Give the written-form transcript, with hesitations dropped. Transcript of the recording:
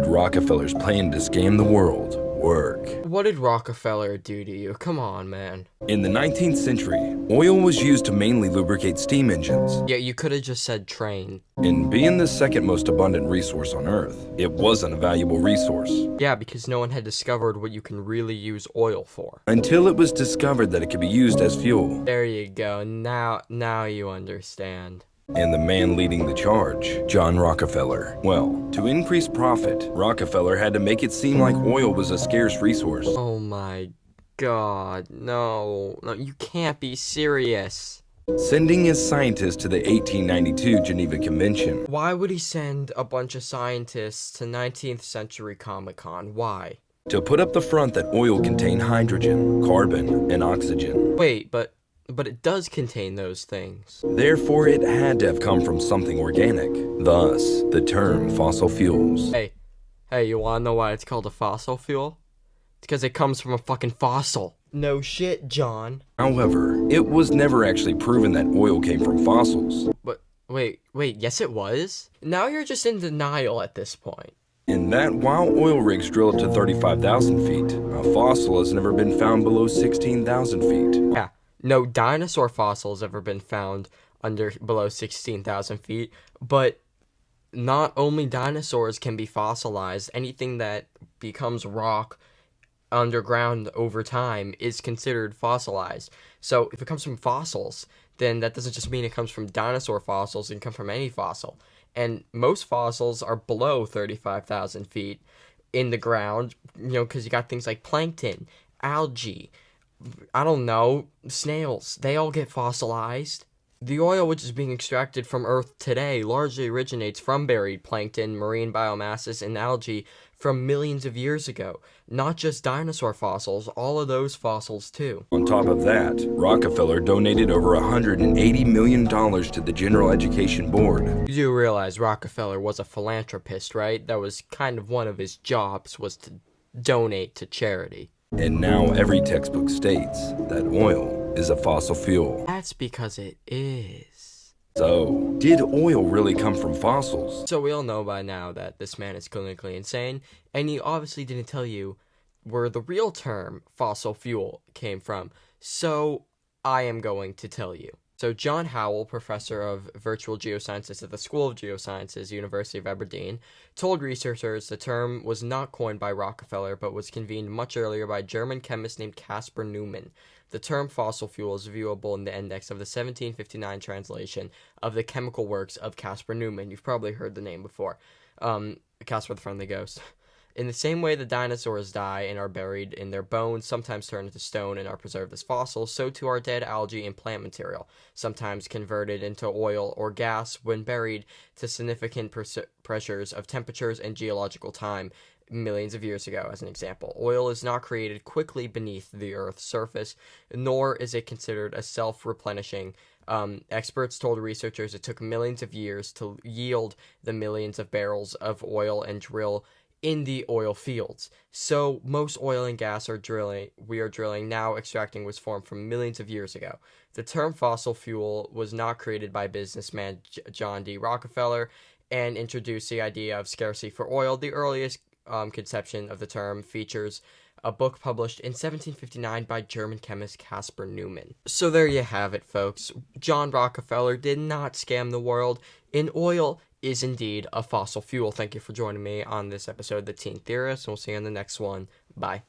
did Rockefeller's plan to scam the world work? What did Rockefeller do to you? Come on, man. In the 19th century, oil was used to mainly lubricate steam engines. Yeah, you could have just said train. And being the second most abundant resource on Earth, it wasn't a valuable resource. Yeah, because no one had discovered what you can really use oil for. Until it was discovered that it could be used as fuel. There you go. Now you understand. And the man leading the charge, John Rockefeller. Well, to increase profit, Rockefeller had to make it seem like oil was a scarce resource. Oh my god, no, you can't be serious. Sending his scientists to the 1892 Geneva Convention. Why would he send a bunch of scientists to 19th century Comic-Con? Why? To put up the front that oil contained hydrogen, carbon, and oxygen. Wait, but it does contain those things. Therefore, it had to have come from something organic. Thus, the term fossil fuels. Hey, you wanna know why it's called a fossil fuel? It's because it comes from a fucking fossil. No shit, John. However, it was never actually proven that oil came from fossils. But, wait, yes it was? Now you're just in denial at this point. And that while oil rigs drill up to 35,000 feet, a fossil has never been found below 16,000 feet. Yeah. No dinosaur fossil has ever been found below 16,000 feet, but not only dinosaurs can be fossilized, anything that becomes rock underground over time is considered fossilized. So if it comes from fossils, then that doesn't just mean it comes from dinosaur fossils, it can come from any fossil. And most fossils are below 35,000 feet in the ground, because you got things like plankton, algae, I don't know, snails, they all get fossilized. The oil which is being extracted from Earth today largely originates from buried plankton, marine biomasses, and algae from millions of years ago. Not just dinosaur fossils, all of those fossils too. On top of that, Rockefeller donated over $180 million to the General Education Board. You do realize Rockefeller was a philanthropist, right? That was kind of one of his jobs, was to donate to charity. And now every textbook states that oil is a fossil fuel. That's because it is. So, did oil really come from fossils? So we all know by now that this man is clinically insane, and he obviously didn't tell you where the real term fossil fuel came from. So I am going to tell you. So John Howell, professor of virtual geosciences at the School of Geosciences, University of Aberdeen, told researchers the term was not coined by Rockefeller, but was convened much earlier by a German chemist named Caspar Neumann. The term fossil fuel is viewable in the index of the 1759 translation of the chemical works of Caspar Neumann. You've probably heard the name before. Caspar the Friendly Ghost. In the same way the dinosaurs die and are buried in their bones, sometimes turn into stone and are preserved as fossils, so too are dead algae and plant material, sometimes converted into oil or gas when buried to significant pressures of temperatures and geological time millions of years ago, as an example. Oil is not created quickly beneath the Earth's surface, nor is it considered a self-replenishing. Experts told researchers it took millions of years to yield the millions of barrels of oil and drill in the oil fields. So most oil and gas we are drilling now extracting was formed from millions of years ago. The term fossil fuel was not created by businessman John D. Rockefeller and introduced the idea of scarcity for oil. The earliest conception of the term features a book published in 1759 by German chemist Caspar Neumann. So there you have it, folks. John Rockefeller did not scam the world, and oil is indeed a fossil fuel. Thank you for joining me on this episode of The Teen Theorist, and we'll see you on the next one. Bye.